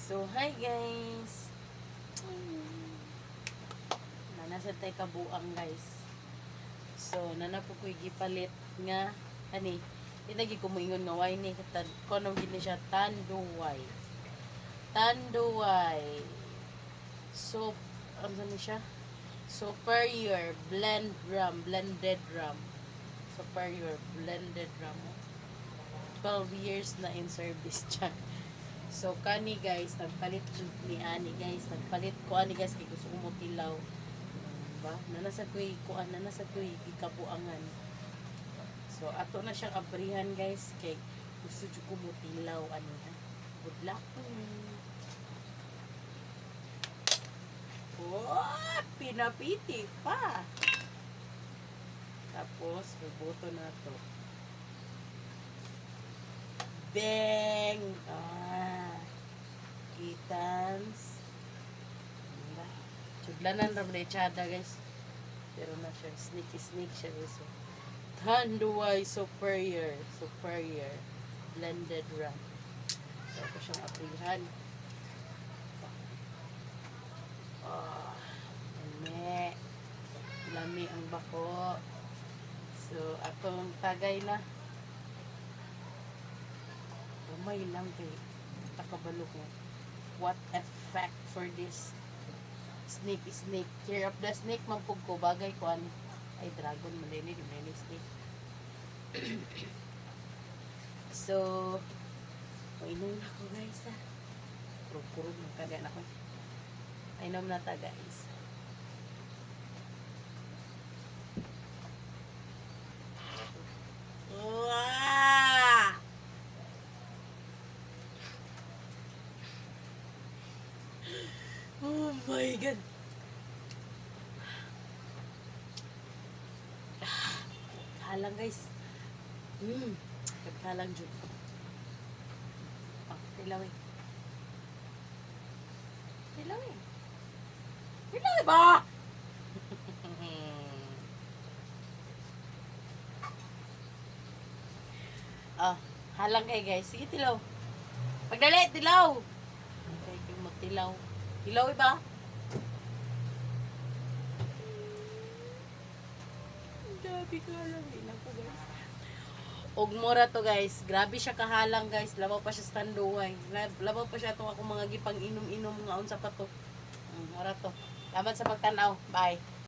So, hi guys. Nasa tay kabuang guys. So, nanapo ko gipalit nga ani. Inagi ko moingon nga why ni kono gini siya tanduway. Tanduway. So, ano ni siya? Superior blended rum. Superior blended rum. 12 years na in service siya. So kani guys, nagpalit ni ani guys, nagpalit ko ani guys kay gusto ko mo tilaw. Ba? Nanasa ko'y kuan, nanasa ko'y ikabuangan. So ato na siyang abrihan guys kay gusto jud ko mo tilaw ani ha. Good luck to me. Oh, pinapiti pa. Tapos bubuto na to. Bang! Kitans. Sudlanan ram na itsada guys. Pero na siya, sneaky siya guys. So, Tanduay Superior. Blended rum. So, ako siyang aprihan. Ame. Lami ang bako. So, atong tagay na. Umay lang kay takabalo ko. What effect for this snake. Care of the snake mampug ko bagay ko ani. Ay dragon malini snake. So inom na ko guys ha. Kurog magkada na ko. Inom na ta guys. Oh my God. Halang guys. Halang jud. Tilawin. Tilawin ba? Halang kay guys. Sige tilaw. Pagdali, tilaw. Okay, kung magtilaw. Tilaw ba? Gabi ka lang. Ilang ko guys. Ugmura to guys. Grabe siya kahalang guys. Labaw pa siya sa tanduay. Labaw pa siya itong ako mga gipang inom-inom nga unsa pa to. Mura to. Salamat sa pagtanaw. Bye.